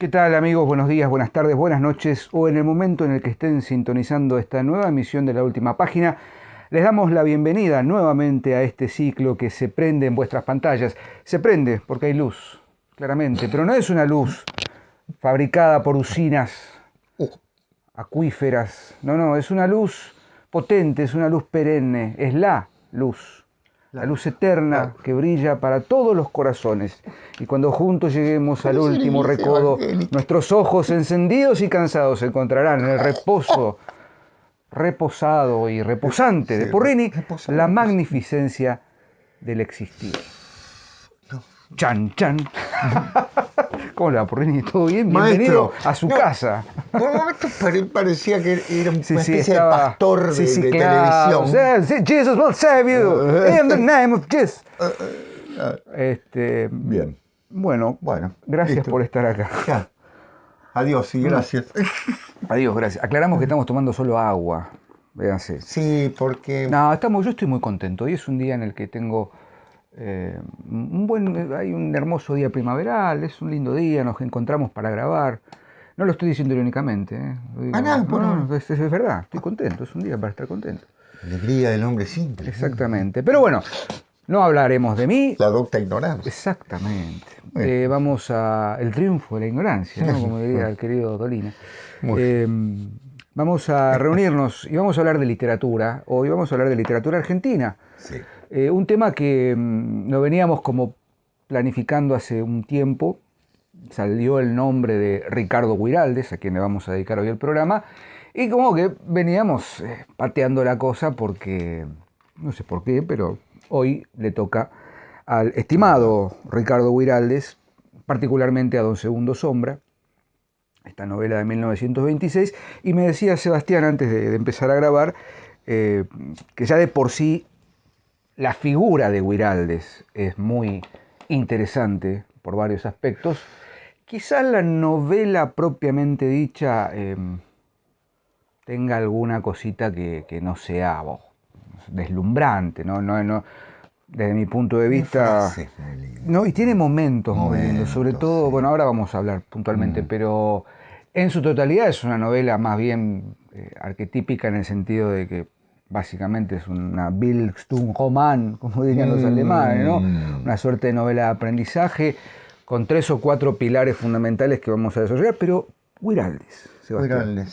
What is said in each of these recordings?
¿Qué tal amigos? Buenos días, buenas tardes, buenas noches o en el momento en el que estén sintonizando esta nueva emisión de La Última Página. Les damos la bienvenida nuevamente a este ciclo que se prende en vuestras pantallas. Se prende porque hay luz, claramente, pero no es una luz fabricada por usinas acuíferas. No, es una luz potente, es una luz perenne, es la luz eterna que brilla para todos los corazones. Y cuando juntos lleguemos al último recodo, nuestros ojos encendidos y cansados encontrarán en el reposo reposado y reposante de Porrini la magnificencia del existir. Chan, chan. ¿Cómo le va, Porrini? ¿Todo bien? Bienvenido a su casa. Por un momento parecía que era una especie de pastor de claro. televisión. Jesus will save you in the name of Jesus. Bien. Bueno, gracias listo por estar acá. Ya. Adiós y gracias. Adiós, gracias. Aclaramos que estamos tomando solo agua. Véanse. Sí, porque... No, yo estoy muy contento. Hoy es un día en el que tengo hay un hermoso día primaveral, es un lindo día, nos encontramos para grabar. No lo estoy diciendo irónicamente, ¿eh? Es verdad, estoy contento, es un día para estar contento. Alegría del hombre simple. Exactamente. Pero bueno, no hablaremos de mí. La docta ignorancia. Exactamente. Vamos a el triunfo de la ignorancia, ¿no? Como diría el querido Dolina. Vamos a reunirnos y vamos a hablar de literatura. Hoy vamos a hablar de literatura argentina. Sí. Un tema que lo veníamos como planificando hace un tiempo. Salió el nombre de Ricardo Guiraldes, a quien le vamos a dedicar hoy el programa, y como que veníamos pateando la cosa porque, no sé por qué, pero hoy le toca al estimado Ricardo Guiraldes, particularmente a Don Segundo Sombra, esta novela de 1926, y me decía Sebastián antes de empezar a grabar que ya de por sí la figura de Guiraldes es muy interesante por varios aspectos. Quizás la novela propiamente dicha tenga alguna cosita que no sea deslumbrante, ¿no? Desde mi punto de vista. No, y tiene momentos muy lindos, sobre todo, bueno, ahora vamos a hablar puntualmente, pero en su totalidad es una novela más bien arquetípica en el sentido de que básicamente es una Bildungsroman, como dirían los alemanes, ¿no? Una suerte de novela de aprendizaje con 3 o 4 pilares fundamentales que vamos a desarrollar, pero Guiraldes, Sebastián.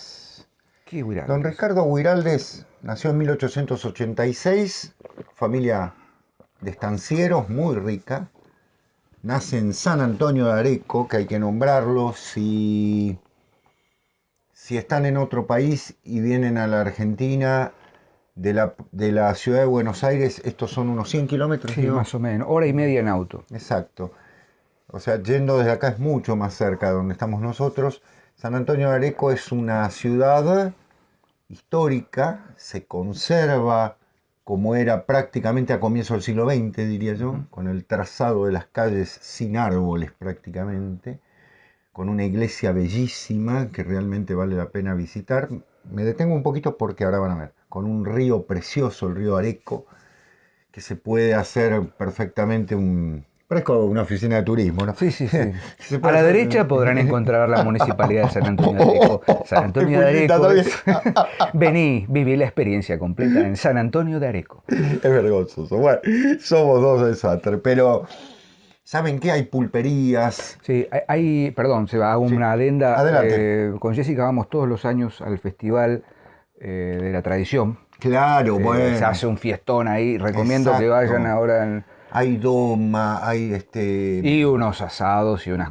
¿Qué es Guiraldes? Don Ricardo Guiraldes nació en 1886, familia de estancieros muy rica. Nace en San Antonio de Areco, que hay que nombrarlo si están en otro país y vienen a la Argentina de la ciudad de Buenos Aires. Estos son unos 100 kilómetros. Sí, más o menos, hora y media en auto. Exacto. O sea, yendo desde acá es mucho más cerca de donde estamos nosotros. San Antonio de Areco es una ciudad histórica, se conserva como era prácticamente a comienzos del siglo XX, diría yo, con el trazado de las calles sin árboles prácticamente, con una iglesia bellísima que realmente vale la pena visitar. Me detengo un poquito porque ahora van a ver, con un río precioso, el río Areco, que se puede hacer perfectamente parezco una oficina de turismo, ¿no? Sí. A la derecha podrán encontrar la Municipalidad de San Antonio de Areco. San Antonio de Areco. Vení, viví la experiencia completa en San Antonio de Areco. Es vergonzoso. Bueno, somos dos desastres, pero ¿saben qué? Hay pulperías. Sí, perdón, hago una adenda. Adelante. Con Jessica vamos todos los años al Festival de la Tradición. Claro, bueno. Se hace un fiestón ahí. Recomiendo que vayan ahora. Hay doma, hay Y unos asados y unas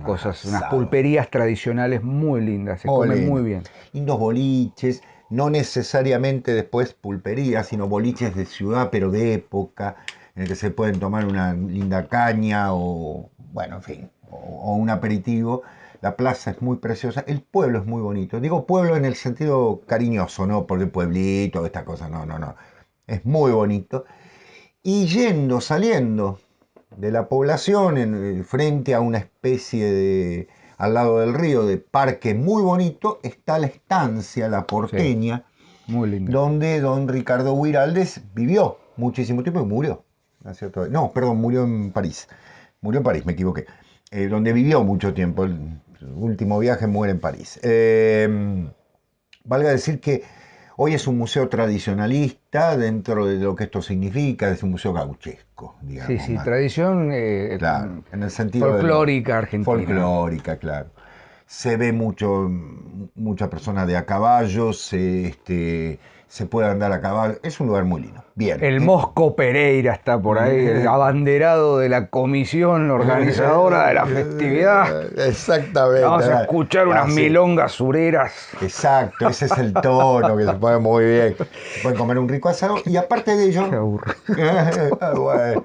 pulperías tradicionales muy lindas, se comen muy bien. Lindos boliches, no necesariamente después pulperías, sino boliches de ciudad, pero de época, en el que se pueden tomar una linda caña o, bueno, en fin, o un aperitivo. La plaza es muy preciosa, el pueblo es muy bonito. Digo pueblo en el sentido cariñoso, no porque pueblito, esta cosa, no. Es muy bonito. Y saliendo de la población, frente a una especie al lado del río, de parque muy bonito, está la estancia, la Porteña, sí, muy linda, donde don Ricardo Guiraldes vivió muchísimo tiempo y murió. Murió en París. Murió en París, me equivoqué. Donde vivió mucho tiempo. último viaje muere en París. Valga decir que hoy es un museo tradicionalista dentro de lo que esto significa, es un museo gauchesco, Sí, digamos, sí, más. tradición Claro, en el sentido folclórica argentina. folclórica, claro. Se ve mucha persona de a caballo, se puede andar a caballo. Es un lugar muy lindo. Bien. El Mosco Pereira está por ahí, el abanderado de la comisión organizadora de la festividad. Exactamente. Vamos a escuchar unas Así. milongas sureras. Exacto, ese es el tono que se pone muy bien. Se puede comer un rico asado y aparte de Qué ello, aburrido. bueno,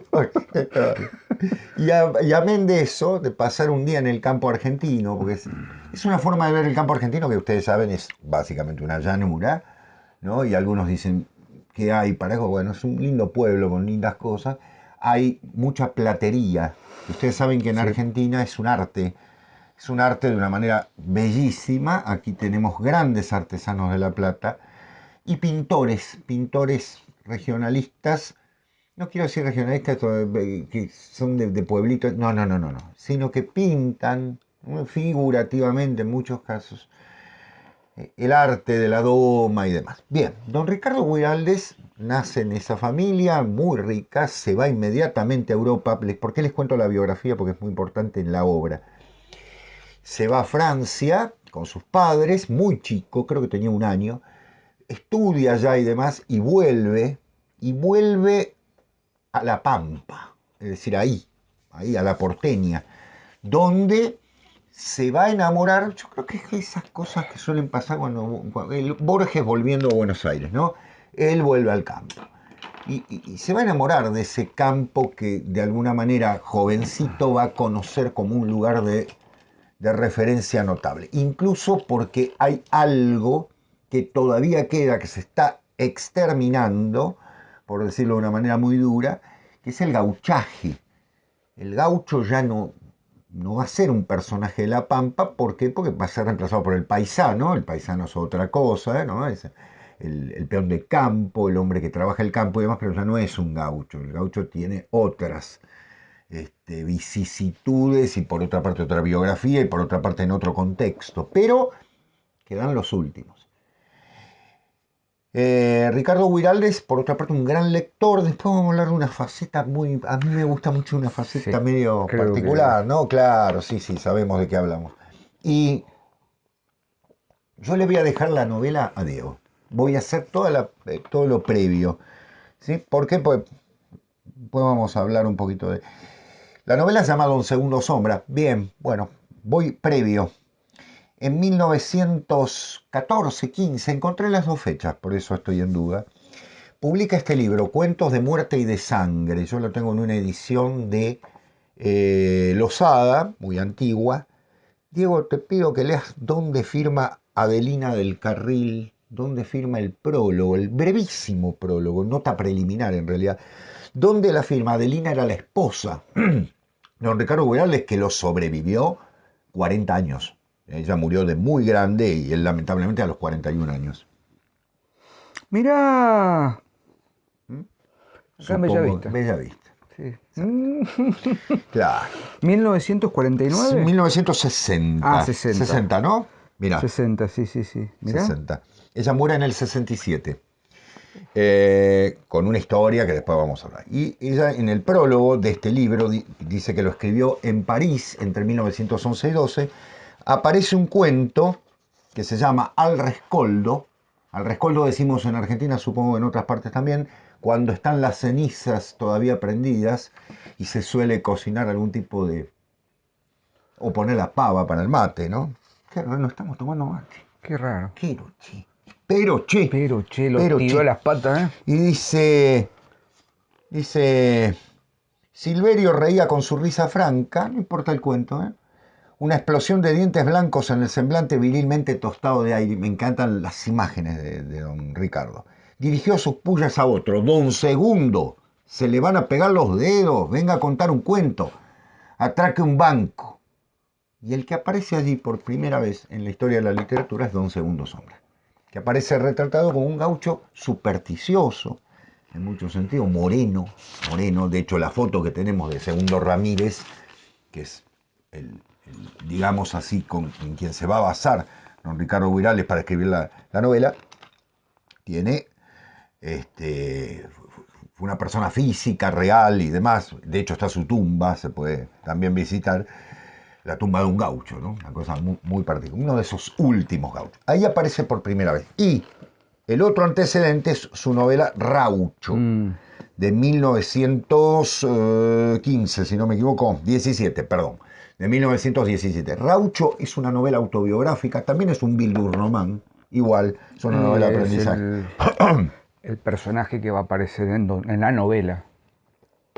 y amén de eso, de pasar un día en el campo argentino, porque es una forma de ver el campo argentino que ustedes saben es básicamente una llanura, ¿no? Y algunos dicen que hay para eso, bueno, es un lindo pueblo con lindas cosas, hay mucha platería. Ustedes saben que en Sí. Argentina es un arte de una manera bellísima. Aquí tenemos grandes artesanos de La Plata y pintores regionalistas. No quiero decir regionalistas que son de pueblitos, no, sino que pintan figurativamente en muchos casos el arte de la doma y demás. Bien, don Ricardo Guiraldes nace en esa familia muy rica, se va inmediatamente a Europa. ¿Por qué les cuento la biografía? Porque es muy importante en la obra. Se va a Francia con sus padres, muy chico, creo que tenía 1 año, estudia allá y demás, y vuelve a La Pampa, es decir, ahí a la porteña, donde se va a enamorar. Yo creo que es esas cosas que suelen pasar cuando Borges volviendo a Buenos Aires, ¿no? Él vuelve al campo. Y se va a enamorar de ese campo que de alguna manera jovencito va a conocer como un lugar de referencia notable, incluso porque hay algo que todavía queda, que se está exterminando, por decirlo de una manera muy dura, que es el gauchaje. El gaucho ya no va a ser un personaje de la Pampa. ¿Por qué? Porque va a ser reemplazado por el paisano es otra cosa, ¿no? Es el peón de campo, el hombre que trabaja el campo y demás, pero ya no es un gaucho. El gaucho tiene otras vicisitudes y por otra parte otra biografía y por otra parte en otro contexto, pero quedan los últimos. Ricardo Guiraldes, por otra parte, un gran lector. Después vamos a hablar de una faceta muy... A mí me gusta mucho una faceta Sí, medio creo que particular, ¿no? Claro, sí, sabemos de qué hablamos. Y yo le voy a dejar la novela a Diego. Voy a hacer todo lo previo. ¿Sí? ¿Por qué? Pues vamos a hablar un poquito de... La novela se llama Don Segundo Sombra. Bien, bueno, voy previo. En 1914-15, encontré las 2 fechas, por eso estoy en duda, publica este libro, Cuentos de Muerte y de Sangre. Yo lo tengo en una edición de Losada, muy antigua. Diego, te pido que leas dónde firma Adelina del Carril, dónde firma el prólogo, el brevísimo prólogo, nota preliminar en realidad, donde la firma. Adelina era la esposa don Ricardo Guiraldes, que lo sobrevivió 40 años. Ella murió de muy grande y él lamentablemente a los 41 años. mirá, ¿Mm? acá en Bella Supongo, Vista. Bella Vista. Sí. Claro. 1949. 1960. Ah, 60. 60, ¿no? Mirá, 60, sí, sí, sí. Mirá. 60. Ella muere en el 67. Con una historia que después vamos a hablar. Y ella en el prólogo de este libro dice que lo escribió en París entre 1911 y 12. Aparece un cuento que se llama Al Rescoldo. Al Rescoldo decimos en Argentina, supongo en otras partes también, cuando están las cenizas todavía prendidas y se suele cocinar algún tipo de... o poner la pava para el mate, ¿no? Claro, no estamos tomando mate. Qué raro. Pero che, pero che, Pero che, lo pero tiró a che. las patas, ¿eh? Y dice, Silverio reía con su risa franca, no importa el cuento, ¿eh? Una explosión de dientes blancos en el semblante virilmente tostado de aire. Me encantan las imágenes de don Ricardo. Dirigió sus pullas a otro. Don Segundo, se le van a pegar los dedos, venga a contar un cuento. Atraque un banco. Y el que aparece allí por primera vez en la historia de la literatura es Don Segundo Sombra, que aparece retratado como un gaucho supersticioso, en muchos sentidos, moreno. De hecho, la foto que tenemos de Segundo Ramírez, que es digamos así, en quien se va a basar don Ricardo Guiraldes para escribir la novela, tiene fue una persona física, real y demás. De hecho está su tumba, se puede también visitar, la tumba de un gaucho, ¿no? Una cosa muy, muy particular, uno de esos últimos gauchos. Ahí aparece por primera vez. Y el otro antecedente es su novela Raucho, de 1915, si no me equivoco, 17, perdón, de 1917. Raucho es una novela autobiográfica, también es un Bildungsroman, igual, es una novela de Es aprendizaje. el personaje que va a aparecer en la novela.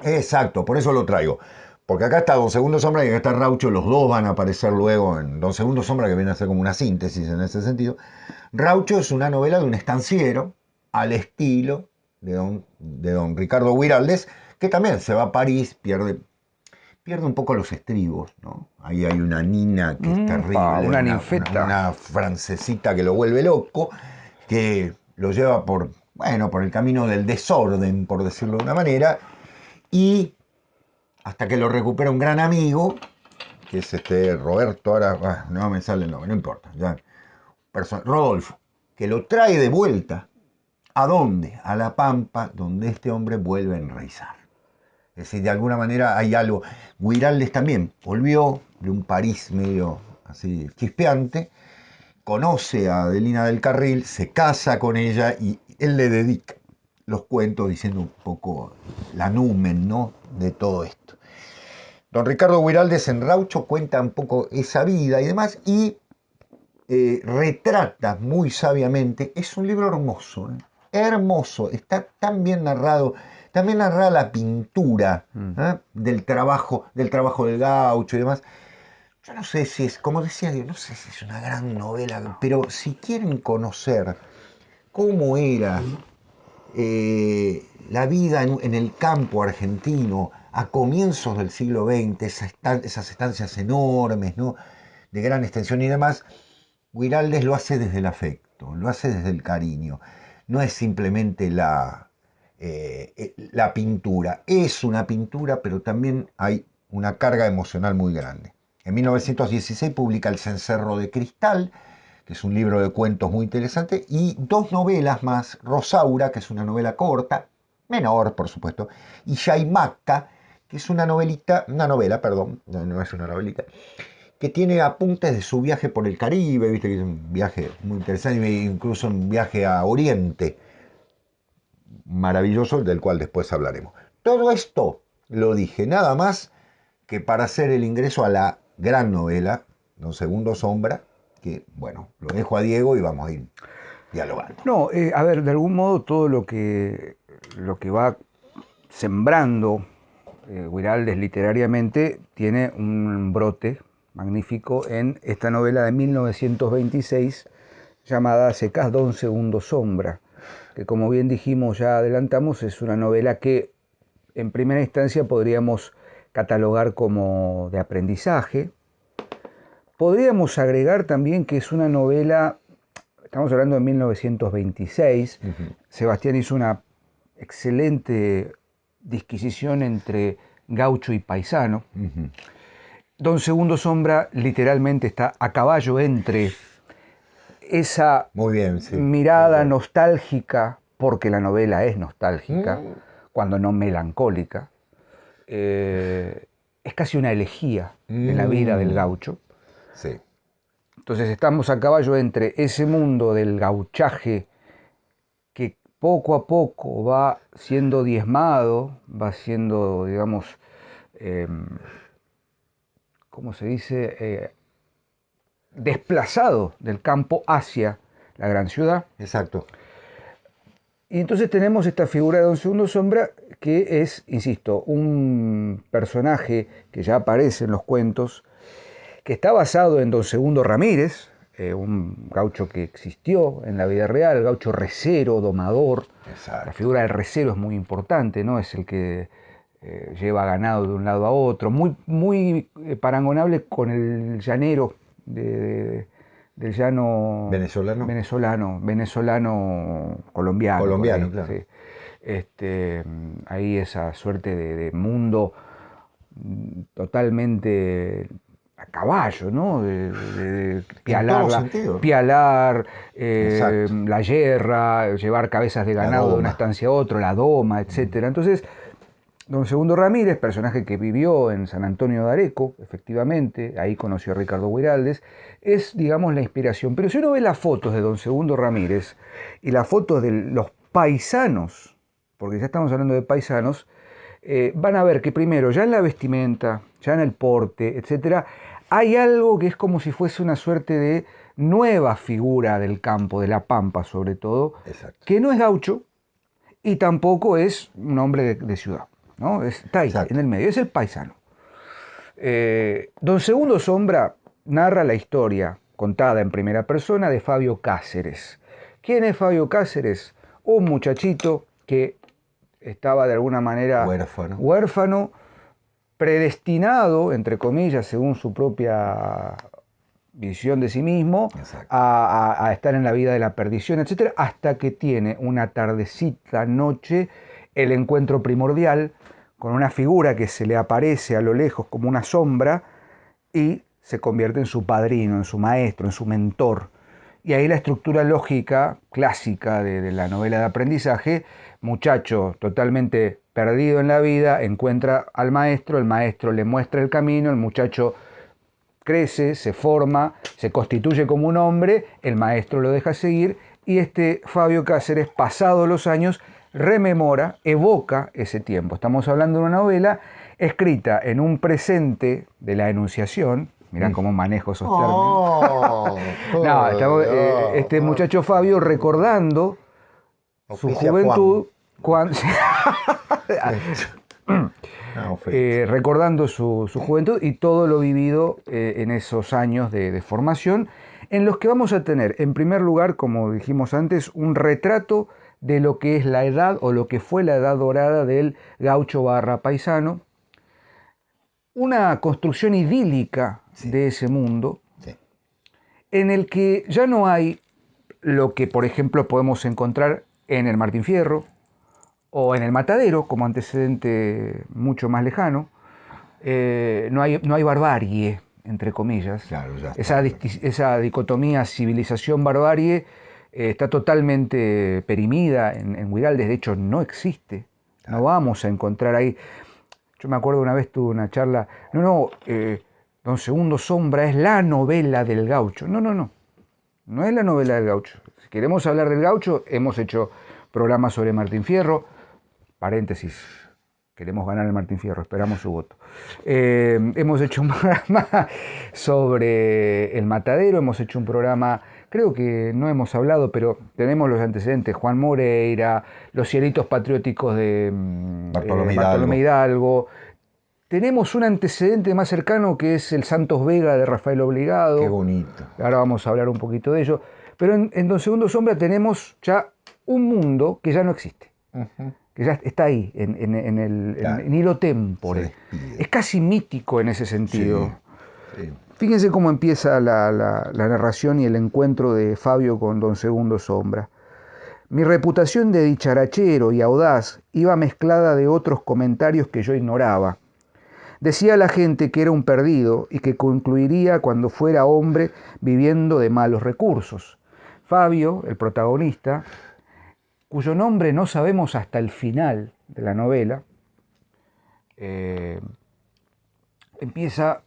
Exacto, por eso lo traigo. Porque acá está Don Segundo Sombra y acá está Raucho, los dos van a aparecer luego en Don Segundo Sombra, que viene a ser como una síntesis en ese sentido. Raucho es una novela de un estanciero al estilo de don Ricardo Guiraldes, que también se va a París, pierde un poco los estribos, ¿no? Ahí hay una nina que es terrible, una ninfeta. una francesita que lo vuelve loco, que lo lleva por el camino del desorden, por decirlo de una manera, y hasta que lo recupera un gran amigo, que es Roberto, ahora no me sale el nombre, no importa, ya, Rodolfo, que lo trae de vuelta. ¿A dónde? A La Pampa, donde este hombre vuelve a enraizar. Es decir, de alguna manera hay algo. Guiraldes también volvió de un París medio así chispeante, conoce a Adelina del Carril, se casa con ella y él le dedica los cuentos diciendo un poco la numen, ¿no?, de todo esto. Don Ricardo Guiraldes en Raucho cuenta un poco esa vida y demás, y retrata muy sabiamente. Es un libro hermoso, hermoso, está tan bien narrado, también narra la pintura del trabajo del gaucho y demás. Yo no sé si es, como decía yo, no sé si es una gran novela, pero si quieren conocer cómo era la vida en el campo argentino a comienzos del siglo XX, esas estancias enormes, ¿no?, de gran extensión y demás, Guiraldes lo hace desde el afecto, lo hace desde el cariño. No es simplemente la pintura. Es una pintura, pero también hay una carga emocional muy grande. En 1916 publica El cencerro de cristal, que es un libro de cuentos muy interesante, y dos novelas más, Rosaura, que es una novela corta, menor por supuesto, y Yaimaca, que es una novela, perdón, no es una novelita, que tiene apuntes de su viaje por el Caribe, viste que es un viaje muy interesante, incluso un viaje a Oriente, maravilloso, del cual después hablaremos. Todo esto lo dije nada más que para hacer el ingreso a la gran novela, Don Segundo Sombra, que bueno, lo dejo a Diego y vamos a ir dialogando. No, a ver, de algún modo todo lo que va sembrando Guiraldes literariamente tiene un brote magnífico en esta novela de 1926 llamada Secas Don Segundo Sombra, que como bien dijimos, ya adelantamos, es una novela que en primera instancia podríamos catalogar como de aprendizaje. Podríamos agregar también que es una novela, estamos hablando de 1926, Sebastián hizo una excelente disquisición entre gaucho y paisano. Don Segundo Sombra literalmente está a caballo entre esa muy bien, sí, mirada nostálgica, porque la novela es nostálgica, cuando no melancólica. Es casi una elegía de la vida del gaucho. Sí. Entonces estamos a caballo entre ese mundo del gauchaje que poco a poco va siendo diezmado, va siendo, digamos, ¿cómo se dice? Desplazado del campo hacia la gran ciudad. Exacto. Y entonces tenemos esta figura de Don Segundo Sombra, que es, insisto, un personaje que ya aparece en los cuentos, que está basado en Don Segundo Ramírez, un gaucho que existió en la vida real, el gaucho recero, domador. Exacto. La figura del recero es muy importante, ¿no? Es el que lleva ganado de un lado a otro, muy parangonable con el llanero del llano venezolano colombiano. Colombiano, ahí, claro. Sí. Ahí esa suerte de mundo totalmente a caballo, ¿no? De En todos los sentidos. pialar, Exacto. la yerra, llevar cabezas de La ganado de una doma. estancia a otra, la doma, etcétera. Entonces, don Segundo Ramírez, personaje que vivió en San Antonio de Areco, efectivamente, ahí conoció a Ricardo Guiraldes, es, digamos, la inspiración. Pero si uno ve las fotos de don Segundo Ramírez y las fotos de los paisanos, porque ya estamos hablando de paisanos, van a ver que primero, ya en la vestimenta, ya en el porte, etcétera, hay algo que es como si fuese una suerte de nueva figura del campo, de la pampa sobre todo, Exacto. que no es gaucho y tampoco es un hombre de ciudad, ¿no? Está ahí, Exacto. en el medio, es el paisano. Don Segundo Sombra narra la historia contada en primera persona de Fabio Cáceres. ¿Quién es Fabio Cáceres? Un muchachito que estaba de alguna manera huérfano, predestinado, entre comillas, según su propia visión de sí mismo, a estar en la vida de la perdición, etc., hasta que tiene una tardecita noche el encuentro primordial con una figura que se le aparece a lo lejos como una sombra y se convierte en su padrino, en su maestro, en su mentor. Y ahí la estructura lógica clásica de la novela de aprendizaje, muchacho totalmente perdido en la vida, encuentra al maestro, el maestro le muestra el camino, el muchacho crece, se forma, se constituye como un hombre, el maestro lo deja seguir y este Fabio Cáceres, pasados los años, rememora, evoca ese tiempo. Estamos hablando de una novela escrita en un presente de la Enunciación. Mirá cómo manejo esos términos. No, estamos, este muchacho Fabio recordando su juventud cuando... recordando su juventud y todo lo vivido en esos años de formación, en los que vamos a tener, en primer lugar, como dijimos antes, un retrato de lo que es la edad o lo que fue la edad dorada del gaucho barra paisano, una construcción idílica de ese mundo, en el que ya no hay lo que, por ejemplo, podemos encontrar en el Martín Fierro, o en el Matadero, como antecedente mucho más lejano. No hay barbarie, entre comillas. Claro, esa dicotomía civilización-barbarie está totalmente perimida en Guiraldes, de hecho no existe. No vamos a encontrar ahí. Yo me acuerdo una vez tuve una charla, Don Segundo Sombra es la novela del gaucho. No es la novela del gaucho. Si queremos hablar del gaucho, hemos hecho programas sobre Martín Fierro, paréntesis, queremos ganar el Martín Fierro, esperamos su voto. Hemos hecho un programa sobre el Matadero, hemos hecho un programa, creo que no hemos hablado, pero tenemos los antecedentes, Juan Moreira, los cielitos patrióticos de Bartolomé Hidalgo. Tenemos un antecedente más cercano que es el Santos Vega de Rafael Obligado. Qué bonito. Ahora vamos a hablar un poquito de ello. Pero en Don Segundo Sombra tenemos ya un mundo que ya no existe. Que ya está ahí, en hilo tempore. Es casi mítico en ese sentido. Sí. Fíjense cómo empieza la narración y el encuentro de Fabio con Don Segundo Sombra. Mi reputación de dicharachero y audaz iba mezclada de otros comentarios que yo ignoraba. Decía a la gente que era un perdido y que concluiría cuando fuera hombre viviendo de malos recursos. Fabio, el protagonista, cuyo nombre no sabemos hasta el final de la novela, empieza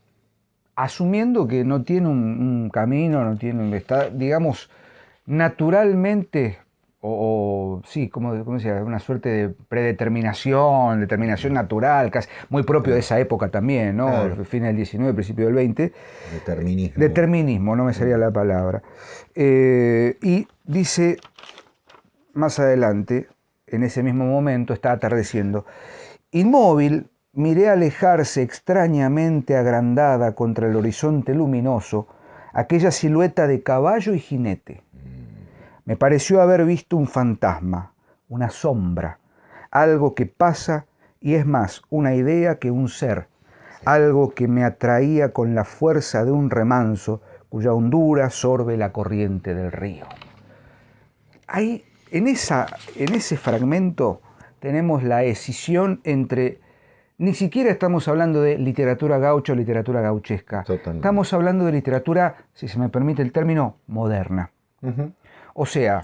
asumiendo que no tiene un camino, está, digamos, naturalmente, sí, como decía, una suerte de determinación natural, casi muy propio de esa época también, ¿no? Claro. Fin del 19, principio del 20. Determinismo, no me salía la palabra. Y dice más adelante, en ese mismo momento, está atardeciendo. Inmóvil, miré alejarse extrañamente agrandada contra el horizonte luminoso aquella silueta de caballo y jinete. Me pareció haber visto un fantasma, una sombra, algo que pasa y es más una idea que un ser, algo que me atraía con la fuerza de un remanso cuya hondura sorbe la corriente del río. Ahí, en ese fragmento tenemos la escisión entre Ni siquiera estamos hablando de literatura gaucha o literatura gauchesca. Totalmente. Estamos hablando de literatura, si se me permite el término, moderna. O sea,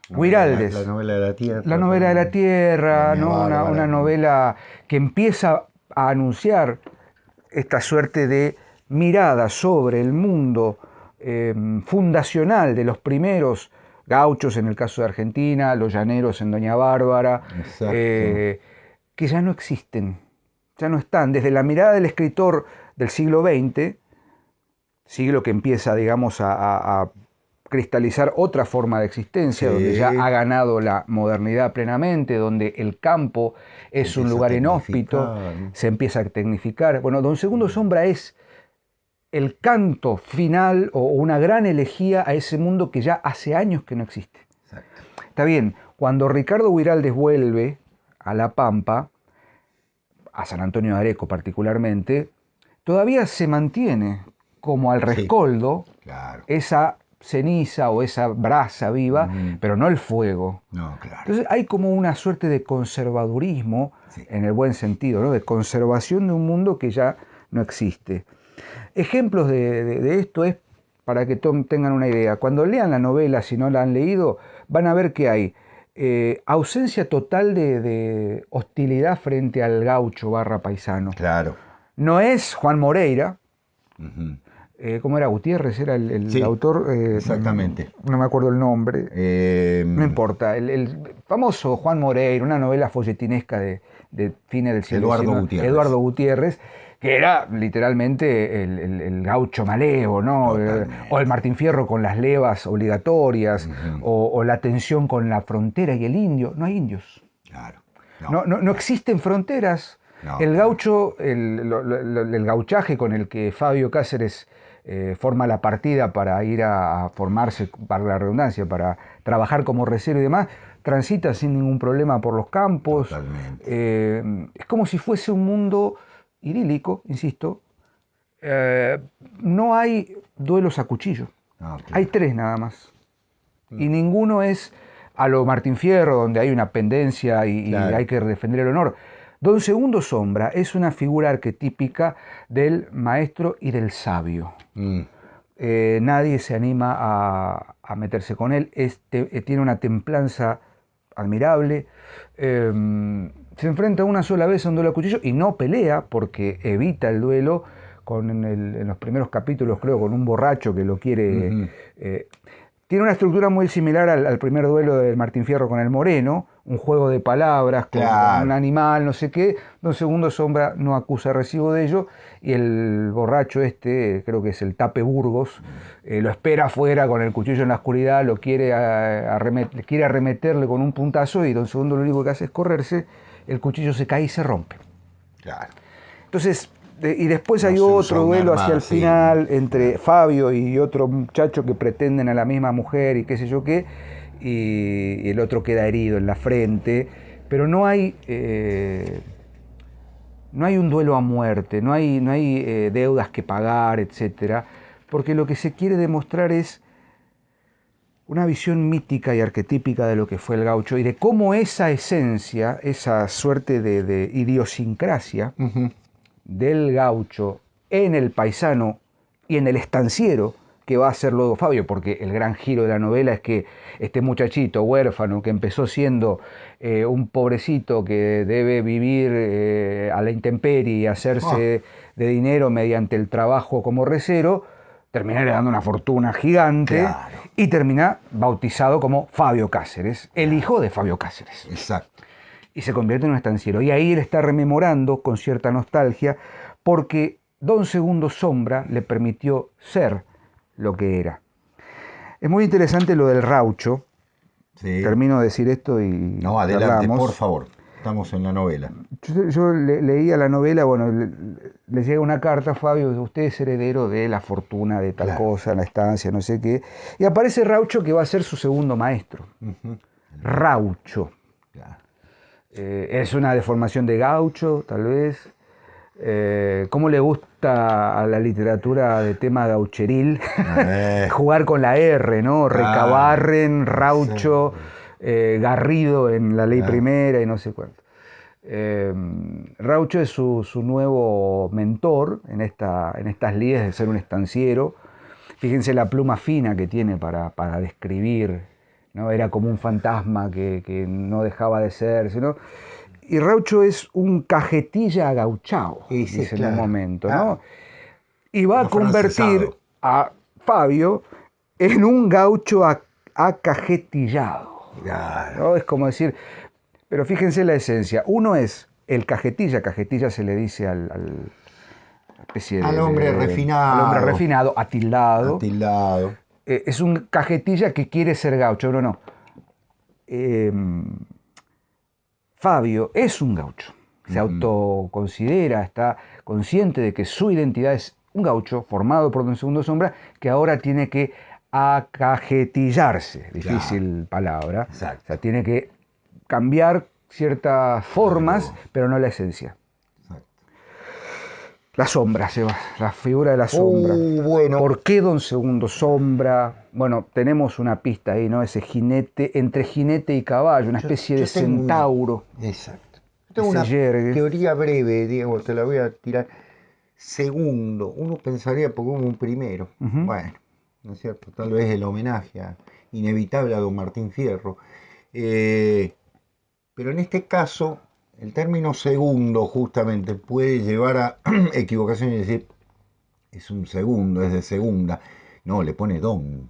Guiraldes. La novela de la tierra. La novela de la tierra, ¿no? Una novela que empieza a anunciar esta suerte de mirada sobre el mundo fundacional de los primeros gauchos en el caso de Argentina, los llaneros en Doña Bárbara, que ya no existen, ya no están. Desde la mirada del escritor del siglo XX, siglo que empieza, digamos, a cristalizar otra forma de existencia, donde ya ha ganado la modernidad plenamente, donde el campo es un lugar inhóspito, se empieza a tecnificar. Bueno, Don Segundo Sombra es el canto final o una gran elegía a ese mundo que ya hace años que no existe. Exacto. Está bien, cuando Ricardo Guiraldes vuelve a La Pampa, a San Antonio de Areco particularmente, todavía se mantiene como al rescoldo esa ceniza o esa brasa viva, pero no el fuego. No, claro. Entonces hay como una suerte de conservadurismo, en el buen sentido, ¿no? De conservación de un mundo que ya no existe. Ejemplos de esto es, para que tengan una idea, cuando lean la novela, si no la han leído, van a ver que hay ausencia total de hostilidad frente al gaucho / paisano. Claro. No es Juan Moreira, ¿cómo era? Gutiérrez era el autor. Exactamente. No me acuerdo el nombre. No importa. El famoso Juan Moreira, una novela folletinesca de fines del siglo XIX. Eduardo Gutiérrez, que era literalmente el gaucho malevo, ¿no? O el Martín Fierro con las levas obligatorias, o la tensión con la frontera y el indio. No hay indios. Claro. No existen fronteras. No. El gaucho, el gauchaje con el que Fabio Cáceres forma la partida para ir a formarse, para la redundancia, para trabajar como recero y demás, transita sin ningún problema por los campos. Es como si fuese un mundo idílico, insisto. No hay duelos a cuchillo. Hay 3 nada más. Y ninguno es a lo Martín Fierro, donde hay una pendencia y hay que defender el honor. Don Segundo Sombra es una figura arquetípica del maestro y del sabio. Nadie se anima a meterse con él. Tiene una templanza admirable. Se enfrenta una sola vez a un duelo a cuchillo y no pelea porque evita el duelo en los primeros capítulos, creo, con un borracho que lo quiere... tiene una estructura muy similar al primer duelo del Martín Fierro con el Moreno, un juego de palabras con un animal, no sé qué. Don Segundo Sombra no acusa recibo de ello y el borracho creo que es el Tape Burgos, lo espera afuera con el cuchillo en la oscuridad, lo quiere arremeterle con un puntazo y Don Segundo lo único que hace es correrse, el cuchillo se cae y se rompe. Claro. Entonces, y después hay otro duelo hacia el final entre Fabio y otro muchacho que pretenden a la misma mujer y qué sé yo qué, y el otro queda herido en la frente, pero no hay un duelo a muerte, no hay deudas que pagar, etc. Porque lo que se quiere demostrar es una visión mítica y arquetípica de lo que fue el gaucho y de cómo esa esencia, esa suerte de idiosincrasia del gaucho en el paisano y en el estanciero que va a ser luego Fabio, porque el gran giro de la novela es que este muchachito huérfano que empezó siendo un pobrecito que debe vivir a la intemperie y hacerse de dinero mediante el trabajo como recero, termina heredando una fortuna gigante y termina bautizado como Fabio Cáceres, el hijo de Fabio Cáceres. Exacto. Y se convierte en un estanciero. Y ahí él está rememorando con cierta nostalgia porque Don Segundo Sombra le permitió ser lo que era. Es muy interesante lo del Raucho. Termino de decir esto y no, adelante, hablamos. Por favor. Estamos en la novela. Yo leía la novela, bueno, le llega una carta a Fabio, usted es heredero de la fortuna de tal cosa, la estancia, no sé qué. Y aparece Raucho que va a ser su segundo maestro. Raucho. Es una deformación de gaucho, tal vez. ¿Cómo le gusta a la literatura de tema gaucheril jugar con la R, ¿no? Recabarren, Raucho, Garrido en la ley primera y no sé cuánto. Raucho es su nuevo mentor en estas lides de ser un estanciero. Fíjense la pluma fina que tiene para describir, ¿no? Era como un fantasma que no dejaba de ser, sino... Y Raucho es un cajetilla agauchao, Y sí, dice en un claro, momento, claro. ¿no? Y va a convertir Afrancesado. a Fabio en un gaucho acajetillado, Claro. ¿no? Es como decir, pero fíjense la esencia. Uno es el cajetilla, cajetilla se le dice al especie Al hombre al hombre refinado, refinado, atildado. atildado. Es un cajetilla que quiere ser gaucho, no. Eh, Fabio es un gaucho, se autoconsidera, está consciente de que su identidad es un gaucho formado por Don Segundo Sombra que ahora tiene que acajetillarse, Claro, difícil palabra, o sea, exacto. tiene que cambiar ciertas formas, Claro, pero no la esencia. exacto. La sombra, Seba, la figura de la sombra. Bueno, ¿Por qué Don Segundo Sombra? Bueno, tenemos una pista ahí, ¿no? Ese jinete, entre jinete y caballo, una especie de yo tengo una. centauro Exacto. Yo que tengo se una yergue. teoría breve, Diego, te la voy a tirar. Segundo, uno pensaría porque hubo un primero. Ujú. Bueno, ¿no es cierto? Tal vez el homenaje inevitable a don Martín Fierro. Eh, pero en este caso, el término segundo justamente puede llevar a equivocación y decir, es un segundo, es de segunda. No, le pone don.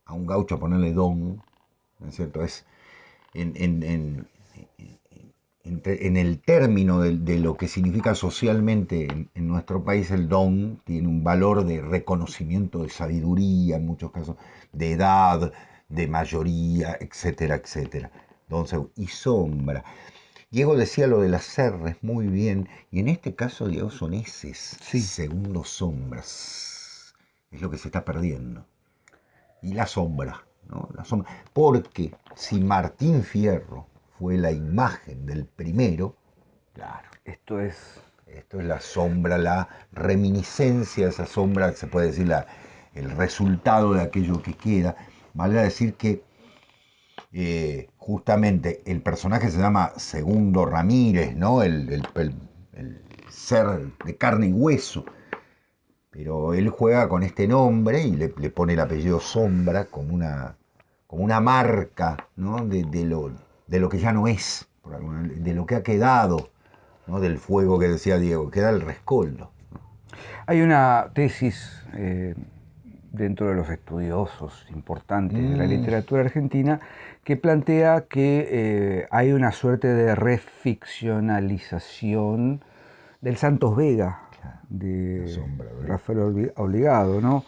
A un gaucho ponerle don, ¿no es cierto? Es en el término de lo que significa socialmente en nuestro país el don tiene un valor de reconocimiento de sabiduría en muchos casos, de edad, de mayoría, etcétera, etcétera. Entonces, y sombra. Diego decía lo de las R's muy bien, y en este caso, Diego, son eses, Sí. segundos sombras. Es lo que se está perdiendo. Y la sombra, ¿no? La sombra. Porque si Martín Fierro fue la imagen del primero, claro, Esto es... esto es la sombra, la reminiscencia de esa sombra, se puede decir el resultado de aquello que queda. Valga decir que justamente el personaje se llama Segundo Ramírez, ¿no? El ser de carne y hueso. Pero él juega con este nombre y le pone el apellido Sombra como una marca, ¿no? de lo que ya no es, de lo que ha quedado, ¿no? Del fuego que decía Diego, queda el rescoldo. Hay una tesis dentro de los estudiosos importantes de la Mm, literatura argentina que plantea que hay una suerte de reficcionalización del Santos Vega la de sombra, ¿verdad? Rafael Obligado, ¿no?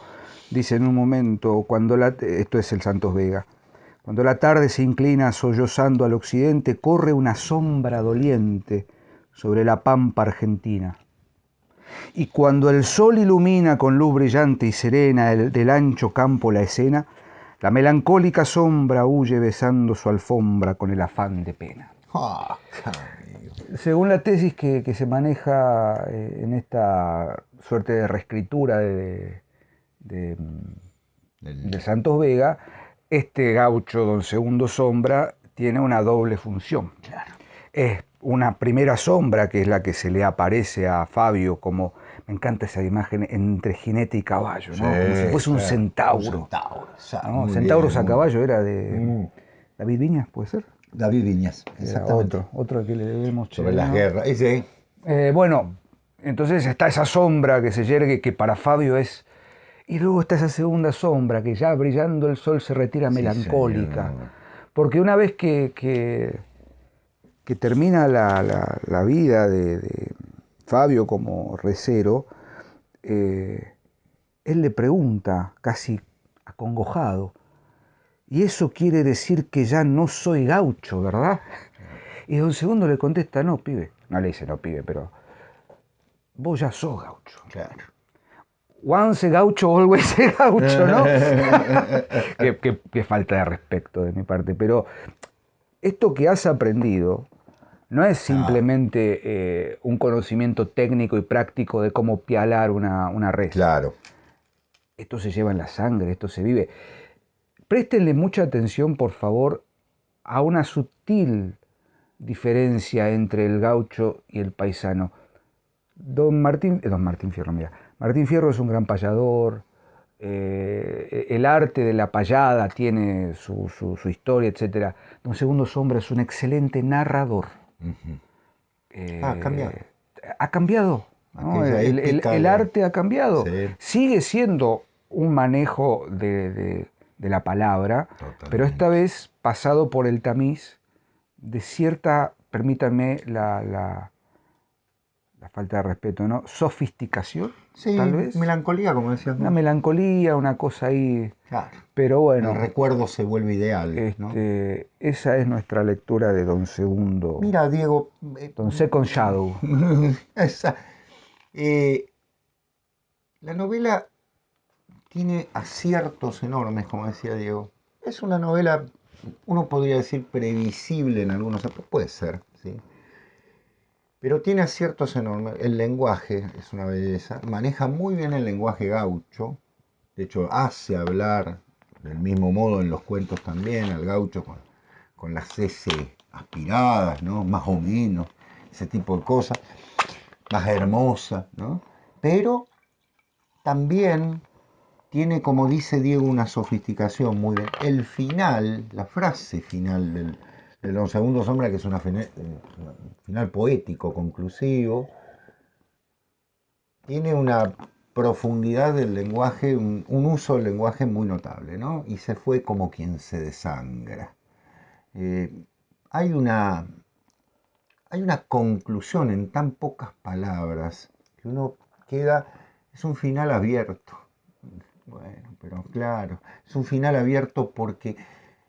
Dice en un momento, esto es el Santos Vega, cuando la tarde se inclina sollozando al occidente, corre una sombra doliente sobre la pampa argentina. Y cuando el sol ilumina con luz brillante y serena del ancho campo la escena, la melancólica sombra huye besando su alfombra con el afán de pena. Ah, amigo. Según la tesis que se maneja en esta suerte de reescritura de, de El- Santos Vega, este gaucho don Segundo Sombra tiene una doble función. claro. Es una primera sombra que es la que se le aparece a Fabio como, me encanta esa imagen, entre jinete y caballo, Sí, ¿no? Como si fuese un claro. Un centauro, centauro, ¿no? muy Centauros bien, a muy bien. caballo era de Mm, David Viñas, ¿puede ser? David Viñas, Era exactamente. otro que le debemos, che, Sobre las ¿no? guerras. Ese, Bueno, entonces está esa sombra que se yergue, que para Fabio es... Y luego está esa segunda sombra, que ya brillando el sol se retira sí, melancólica. señor. Porque una vez que termina la vida de Fabio como recero, eh, él le pregunta, casi acongojado, y eso quiere decir que ya no soy gaucho, ¿verdad? Y don Segundo le contesta, no, pibe. No le dice, no, pibe, pero vos ya sos gaucho. Claro. Once gaucho, always gaucho, ¿no? Qué falta de respeto de mi parte. Pero esto que has aprendido no es Ah, simplemente un conocimiento técnico y práctico de cómo pialar una res. claro. Esto se lleva en la sangre, esto se vive. Préstenle mucha atención, por favor, a una sutil diferencia entre el gaucho y el paisano. Don Martín Fierro, mira. Martín Fierro es un gran payador. El arte de la payada tiene su historia, etc. Don Segundo Sombra es un excelente narrador. Ah, cambiado. Ha cambiado, ¿no? Aquella épica El arte ha cambiado. Sí. Sigue siendo un manejo de la palabra, Totalmente. pero esta vez pasado por el tamiz de cierta, permítanme la falta de respeto, ¿no? Sofisticación, Sí, tal vez. melancolía, como decías Una vos. melancolía, una cosa ahí. Claro. Pero bueno, El recuerdo se vuelve ideal, ¿no? Esa es nuestra lectura de Don Segundo. Mira, Diego. Don Second Shadow. esa, eh, la novela tiene aciertos enormes, como decía Diego. Es una novela, uno podría decir previsible en algunos aspectos, puede ser, ¿sí? Pero tiene aciertos enormes. El lenguaje es una belleza. Maneja muy bien el lenguaje gaucho. De hecho, hace hablar del mismo modo en los cuentos también al gaucho con las S aspiradas, ¿no? Más o menos, ese tipo de cosas. Más hermosa, ¿no? Pero también tiene, como dice Diego, una sofisticación muy bien. El final, la frase final de Los Segundos Sombra, que es un final poético, conclusivo, tiene una profundidad del lenguaje, un uso del lenguaje muy notable, ¿no? Y se fue como quien se desangra. Eh, hay una, hay una conclusión en tan pocas palabras que uno queda, es un final abierto. Bueno, pero claro, es un final abierto porque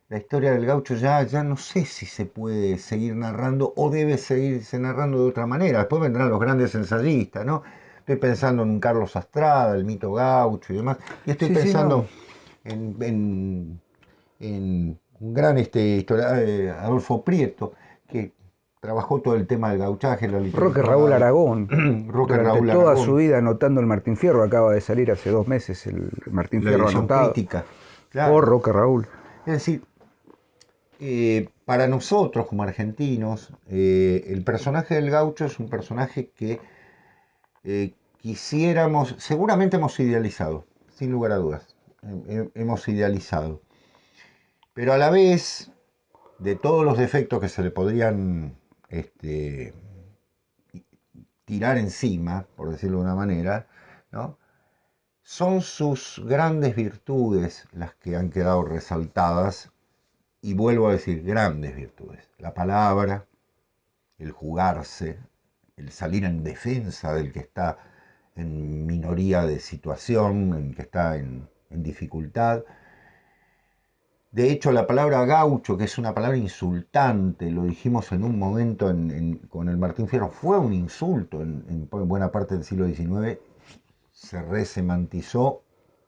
la historia del gaucho ya no sé si se puede seguir narrando o debe seguirse narrando de otra manera. Después vendrán los grandes ensayistas, ¿no? Estoy pensando en un Carlos Astrada, el mito gaucho y demás. Y estoy Sí, sí, pensando no. en un gran historiador, Adolfo Prieto, que trabajó todo el tema del gauchaje, la Roque literatura Raúl Aragón, Roque durante Raúl toda su Aragón, vida anotando el Martín Fierro, acaba de salir hace 2 meses el Martín la Fierro edición anotado. crítica. Oh, Claro. Roque Raúl. Es decir, para nosotros como argentinos, el personaje del gaucho es un personaje que quisiéramos, seguramente hemos idealizado, sin lugar a dudas, hemos idealizado. Pero a la vez, de todos los defectos que se le podrían tirar encima, por decirlo de una manera, ¿no? Son sus grandes virtudes las que han quedado resaltadas, y vuelvo a decir, grandes virtudes. La palabra, el jugarse, el salir en defensa del que está en minoría de situación, en que está en dificultad. De hecho, la palabra gaucho, que es una palabra insultante, lo dijimos en un momento con el Martín Fierro, fue un insulto en buena parte del siglo XIX, se resemantizó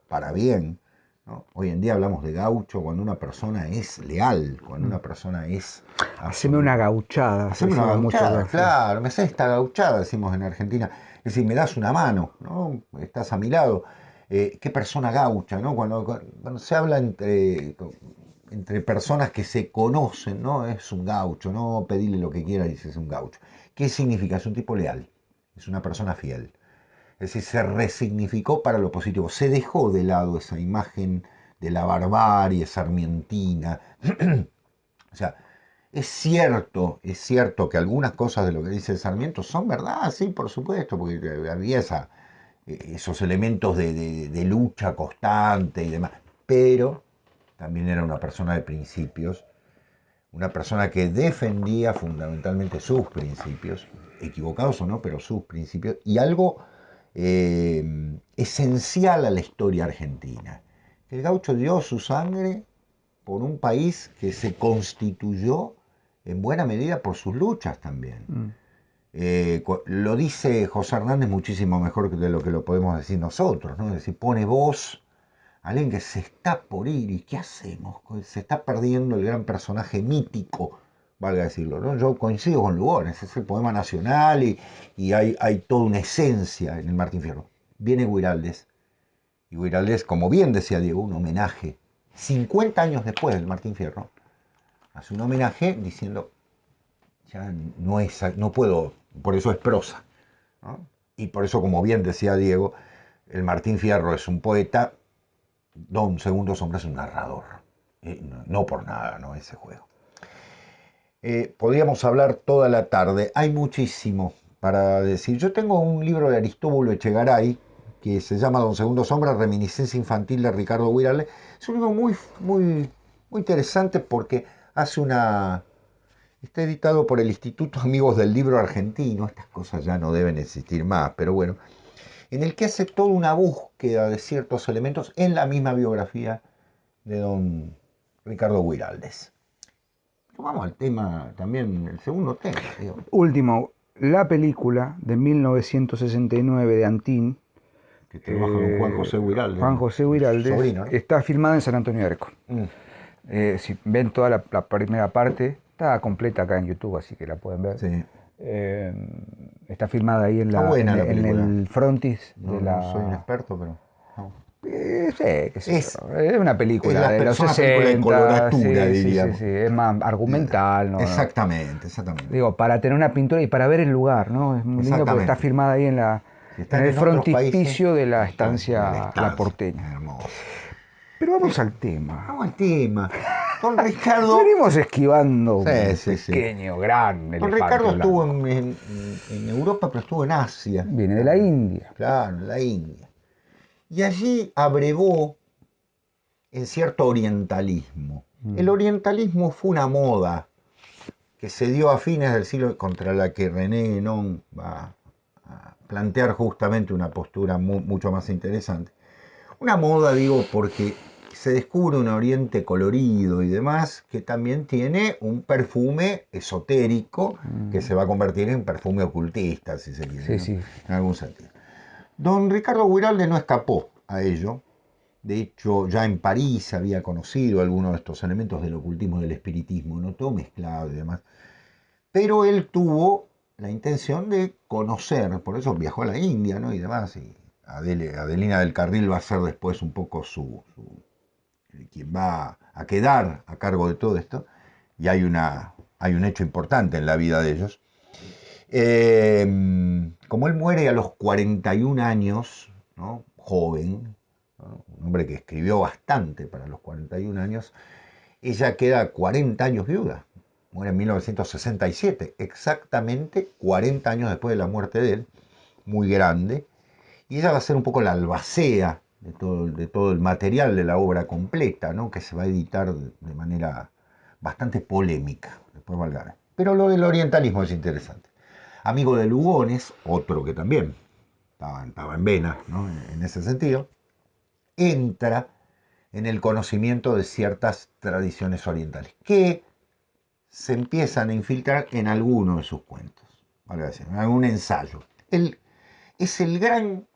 para bien, ¿no? Hoy en día hablamos de gaucho cuando una persona es leal, cuando una persona es Haceme una absoluta. gauchada, Haceme una decimos muchas gauchada, veces. claro, me haces esta gauchada, decimos en Argentina. Es decir, me das una mano, ¿no? Estás a mi lado. Qué persona gaucha, ¿no? Cuando se habla entre personas que se conocen, ¿no? Es un gaucho, no pedirle lo que quiera, dice es un gaucho. ¿Qué significa? Es un tipo leal, es una persona fiel. Es decir, se resignificó para lo positivo. Se dejó de lado esa imagen de la barbarie sarmientina. O sea, es cierto que algunas cosas de lo que dice Sarmiento son verdad, sí, por supuesto, porque había esos elementos de lucha constante y demás. Pero también era una persona de principios, una persona que defendía fundamentalmente sus principios, equivocados o no, pero sus principios, y algo esencial a la historia argentina. El gaucho dio su sangre por un país que se constituyó en buena medida por sus luchas también. Lo dice José Hernández muchísimo mejor de lo que lo podemos decir nosotros, ¿no? Es decir, pone voz a alguien que se está por ir y ¿qué hacemos? Se está perdiendo el gran personaje mítico, valga decirlo, ¿no? Yo coincido con Lugones, es el poema nacional y hay toda una esencia en el Martín Fierro. Viene Guiraldes, y Guiraldes, como bien decía Diego, un homenaje 50 años después del Martín Fierro, hace un homenaje diciendo, ya no puedo, por eso es prosa, ¿no? Y por eso, como bien decía Diego, el Martín Fierro es un poeta, Don Segundo Sombra es un narrador. No por nada, ¿no? Ese juego. Podríamos hablar toda la tarde, hay muchísimo para decir. Yo tengo un libro de Aristóbulo Echegaray que se llama Don Segundo Sombra, Reminiscencia Infantil de Ricardo Guiraldes. Es un libro muy interesante porque hace una... Está editado por el Instituto Amigos del Libro Argentino, estas cosas ya no deben existir más, pero bueno, en el que hace toda una búsqueda de ciertos elementos en la misma biografía de don Ricardo Guiraldes. Vamos al tema también, el segundo tema, digo. Último, la película de 1969 de Antín, Que trabaja con Juan José Guiraldes, Juan José su Guiraldes, sobrino, ¿no? está filmada en San Antonio de Areco. Si ven toda la primera parte, está completa acá en YouTube, así que la pueden ver. Sí. Está filmada ahí Está buena la en película. el frontis No, de la... no soy un experto, pero... No. Sí, qué sé Es, yo. Es una película de los es una película de 60, coloratura, sí, diríamos. sí. Es más argumental, ¿no? Exactamente. Digo, para tener una pintura y para ver el lugar, ¿no? Es muy lindo porque está Exactamente. filmada ahí Si en están el en otros países, frontispicio de la están en la estancia La estancia. Porteña. Hermoso. Pero vamos al tema. Vamos al tema. Don Ricardo... Venimos esquivando un Sí. pequeño, gran Don elefante Ricardo estuvo blanco. en Europa, pero estuvo en Asia. Viene de la India. Claro, en la India. Y allí abrevó en cierto orientalismo. El orientalismo fue una moda que se dio a fines del siglo, contra la que René Guénon va a plantear justamente una postura mucho más interesante. Una moda, digo, porque se descubre un oriente colorido y demás que también tiene un perfume esotérico que se va a convertir en perfume ocultista, si se quiere, Sí, ¿no? sí. En algún sentido. Don Ricardo Guiraldes no escapó a ello. De hecho, ya en París había conocido algunos de estos elementos del ocultismo y del espiritismo, ¿no? Todo mezclado y demás. Pero él tuvo la intención de conocer, por eso viajó a la India, ¿no? Y demás. Y Adelina del Carril va a ser después un poco quien va a quedar a cargo de todo esto. Y hay un hecho importante en la vida de ellos. Como él muere a los 41 años, ¿no? Joven, ¿no? Un hombre que escribió bastante para los 41 años, ella queda 40 años viuda. Muere en 1967, exactamente 40 años después de la muerte de él, muy grande. Y ella va a ser un poco la albacea de todo el material de la obra completa, ¿no? Que se va a editar de manera bastante polémica, después valga. Pero lo del orientalismo es interesante. Amigo de Lugones, otro que también estaba en vena, ¿no? En ese sentido, entra en el conocimiento de ciertas tradiciones orientales que se empiezan a infiltrar en alguno de sus cuentos, en algún ensayo. Él es el gran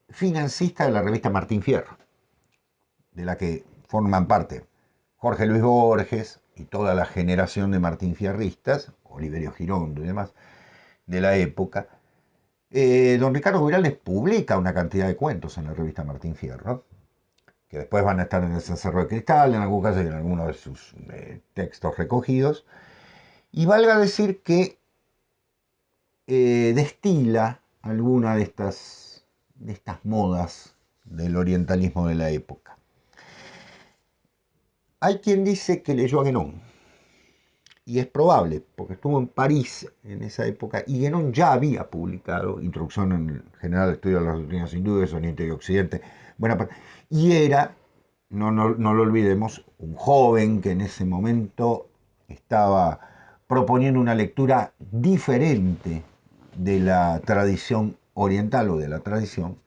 financista de la revista Martín Fierro, de la que forman parte Jorge Luis Borges y toda la generación de Martín Fierristas, Oliverio Girondo y demás, de la época. Don Ricardo Guiraldes publica una cantidad de cuentos en la revista Martín Fierro, que después van a estar en el Cencerro de Cristal, en algún caso y en algunos de sus textos recogidos. Y valga decir que destila alguna de estas modas del orientalismo de la época. Hay quien dice que leyó a Guénon, y es probable, porque estuvo en París en esa época, y Guénon ya había publicado Introducción en el General Estudio de las Doctrinas Hindúes, Oriente y Occidente, buena parte, y era, no lo olvidemos, un joven que en ese momento estaba proponiendo una lectura diferente de la tradición oriental o de la tradición,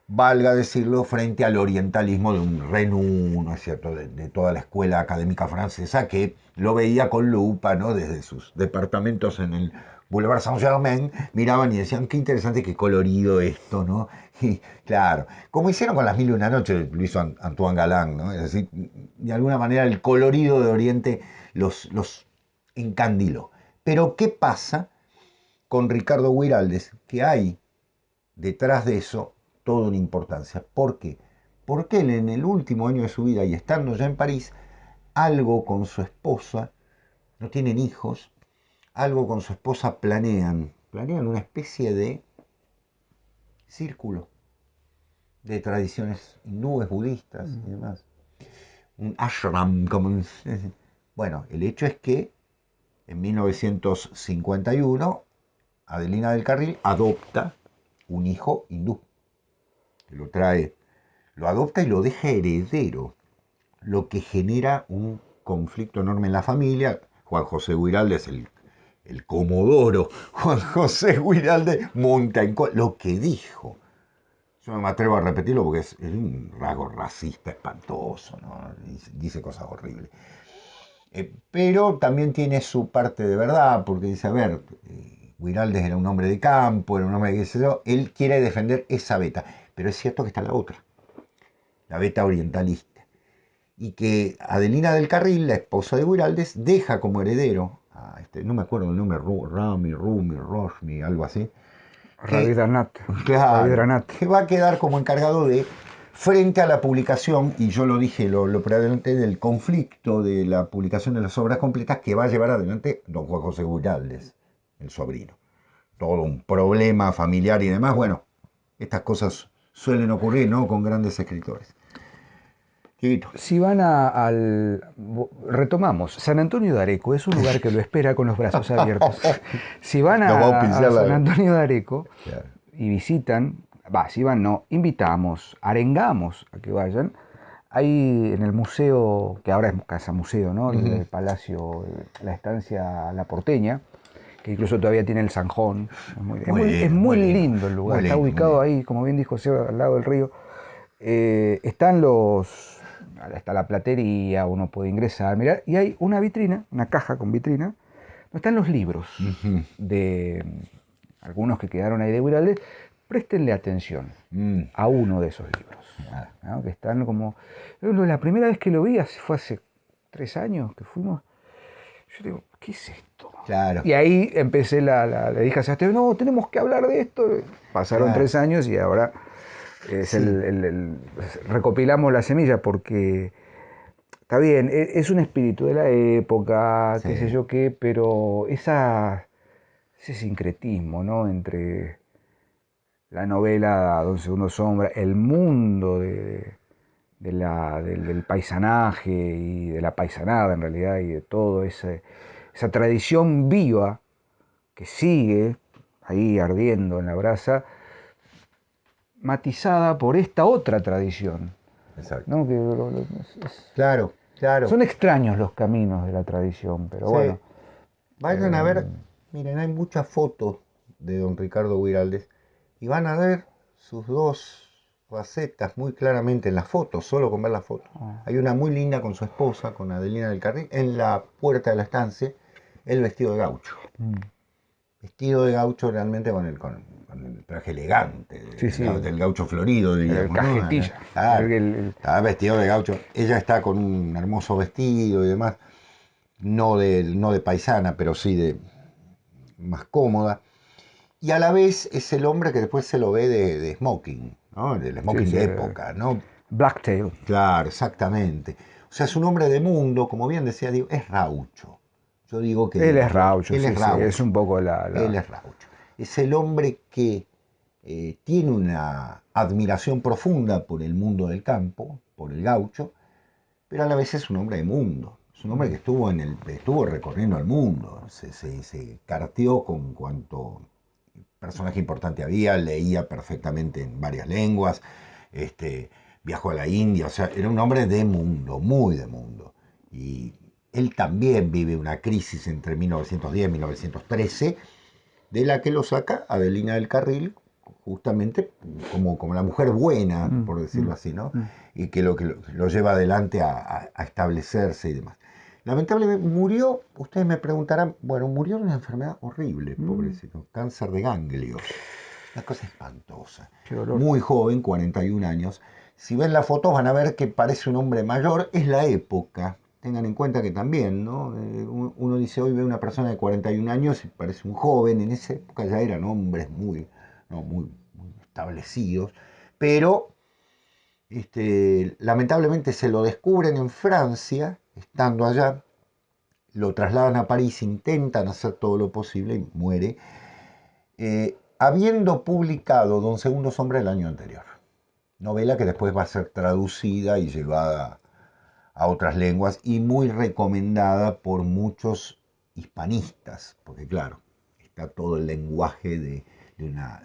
valga decirlo, frente al orientalismo de un Renou, ¿no es cierto?, de toda la escuela académica francesa que lo veía con lupa, ¿no?, desde sus departamentos en el Boulevard Saint-Germain, miraban y decían, qué interesante, qué colorido esto, ¿no? Y claro, como hicieron con Las Mil y una Noches, lo hizo Antoine Galland, ¿no? Es decir, de alguna manera el colorido de Oriente los encandiló. Pero, ¿qué pasa con Ricardo Guiraldes? Que hay detrás de eso toda una importancia. ¿Por qué? Porque él en el último año de su vida y estando ya en París, algo con su esposa, no tienen hijos, algo con su esposa, planean una especie de círculo de tradiciones hindúes, budistas y demás. Un ashram, como... Bueno, el hecho es que en 1951 Adelina del Carril adopta un hijo hindú, que lo trae, lo adopta y lo deja heredero, lo que genera un conflicto enorme en la familia. Juan José Guiraldes es el comodoro. Juan José Guiraldes monta en lo que dijo. Yo no me atrevo a repetirlo porque es un rasgo racista espantoso, ¿no? Dice cosas horribles. Pero también tiene su parte de verdad, porque dice, a ver, Guiraldes era un hombre de campo, era un hombre de qué sé yo, él quiere defender esa beta, pero es cierto que está la otra, la beta orientalista, y que Adelina del Carril, la esposa de Guiraldes, deja como heredero a no me acuerdo el nombre, Rumi, Roshmi, algo así, que, Rabindranath. claro, Rabindranath. que va a quedar como encargado de, frente a la publicación, y yo lo dije, lo preadelanté, del conflicto de la publicación de las obras completas que va a llevar adelante don Juan José Guiraldes, el sobrino. Todo un problema familiar y demás, bueno, estas cosas suelen ocurrir, ¿no?, con grandes escritores. Chiquito. Si van retomamos, San Antonio de Areco es un lugar que lo espera con los brazos abiertos. Si van Nos va a a auspiciar San Antonio de Areco Claro. y visitan, si van no, invitamos, arengamos a que vayan. Hay en el museo, que ahora es casa museo, ¿no? El palacio, la estancia La Porteña, que incluso todavía tiene el zanjón. Es muy lindo el lugar, está ubicado ahí, como bien dijo José, al lado del río. Está la platería, uno puede ingresar, mirar, y hay una vitrina, una caja con vitrina, donde están los libros de algunos que quedaron ahí de Guiraldes. Préstenle atención a uno de esos libros, ¿no? Que están como... La primera vez que lo vi fue hace 3 años que fuimos. Yo digo, ¿qué es esto? Claro. Y ahí empecé, le dije a Sebastián, no, tenemos que hablar de esto. Pasaron 3 años y ahora recopilamos la semilla, porque está bien, es un espíritu de la época, qué sé yo qué, pero ese sincretismo, ¿no?, entre la novela Don Segundo Sombra, el mundo del paisanaje y de la paisanada en realidad, y de todo esa tradición viva que sigue ahí ardiendo en la brasa, matizada por esta otra tradición. Exacto. ¿No? Claro. Son extraños los caminos de la tradición, pero bueno. Vayan a ver, miren, hay muchas fotos de don Ricardo Guiraldes y van a ver sus dos facetas muy claramente en las fotos, solo con ver las fotos. Hay una muy linda con su esposa, con Adelina del Carril, en la puerta de la estancia, el vestido de gaucho. Vestido de gaucho realmente con el traje elegante del gaucho florido, diríamos. Cajetilla. Claro, está vestido de gaucho. Ella está con un hermoso vestido y demás, no de paisana, pero sí de más cómoda. Y a la vez es el hombre que después se lo ve de smoking, ¿no? Del smoking de época, ¿no? Blacktail. Claro, exactamente. O sea, es un hombre de mundo, como bien decía, digo, es raucho. Yo digo que... Él es raucho, él es raucho. Es un poco Él es raucho. Es el hombre que tiene una admiración profunda por el mundo del campo, por el gaucho, pero a la vez es un hombre de mundo. Es un hombre que estuvo recorriendo el mundo, se carteó con cuanto personaje importante había, leía perfectamente en varias lenguas, viajó a la India, o sea, era un hombre de mundo, muy de mundo. Y él también vive una crisis entre 1910 y 1913, de la que lo saca Adelina del Carril, justamente como la mujer buena, por decirlo así, ¿no? Y que lo lleva adelante a establecerse y demás. Lamentablemente murió, ustedes me preguntarán, bueno, murió de una enfermedad horrible, pobrecito, cáncer de ganglios. Una cosa espantosa. Muy joven, 41 años. Si ven las fotos van a ver que parece un hombre mayor, es la época. Tengan en cuenta que también, ¿no? Uno dice, hoy ve una persona de 41 años y parece un joven, en esa época ya eran hombres muy establecidos, pero lamentablemente se lo descubren en Francia, estando allá. lo trasladan a París, intentan hacer todo lo posible y muere, habiendo publicado Don Segundo Sombra el año anterior. Novela que después va a ser traducida y llevada a otras lenguas y muy recomendada por muchos hispanistas, porque claro, está todo el lenguaje de una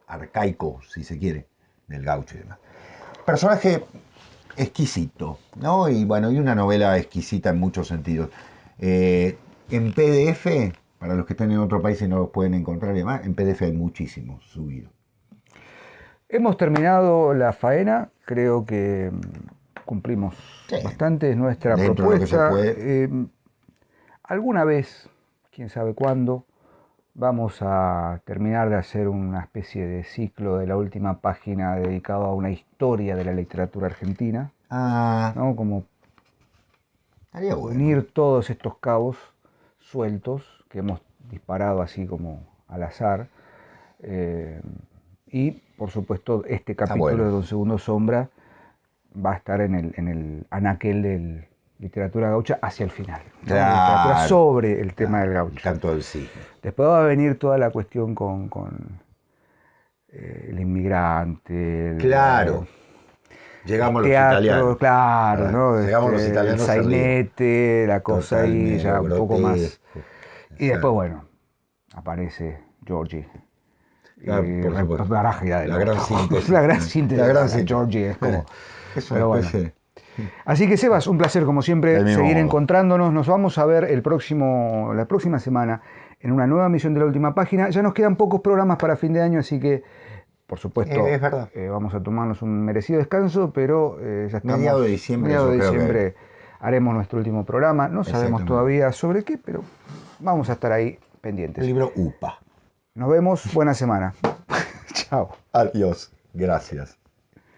arcaico, si se quiere, del gaucho y demás. Personaje exquisito, ¿no? Y bueno, y una novela exquisita en muchos sentidos. En PDF, para los que están en otro país y no los pueden encontrar y demás, en PDF hay muchísimo subido. Hemos terminado la faena, creo que cumplimos bastante, es nuestra dentro propuesta. De lo que se puede. Alguna vez, quién sabe cuándo, vamos a terminar de hacer una especie de ciclo de la última página dedicado a una historia de la literatura argentina, ¿no? Como unir todos estos cabos sueltos que hemos disparado así como al azar. Y por supuesto este capítulo de Don Segundo Sombra va a estar en el anaquel de literatura gaucha hacia el final, ¿no? Claro, literatura sobre el tema del gaucho. Canto del Cisne. Después va a venir toda la cuestión con el inmigrante. Claro. Llegamos el teatro, los italianos. Claro, ¿no? Llegamos los italianos. El sainete, la cosa ahí ya un grotesco. poco más. Y después, bueno, aparece Giorgi. Claro, por supuesto. La gran síntesis. La gran síntesis. Georgie es como. Es una especie. Así que, Sebas, un placer como siempre seguir encontrándonos. Nos vamos a ver la próxima semana en una nueva emisión de La Última Página. Ya nos quedan pocos programas para fin de año, así que, por supuesto, vamos a tomarnos un merecido descanso, pero ya estamos. Mediados de diciembre haremos nuestro último programa. No sabemos todavía sobre qué, pero vamos a estar ahí pendientes. El libro UPA. Nos vemos, buena semana. Chao. Adiós, gracias.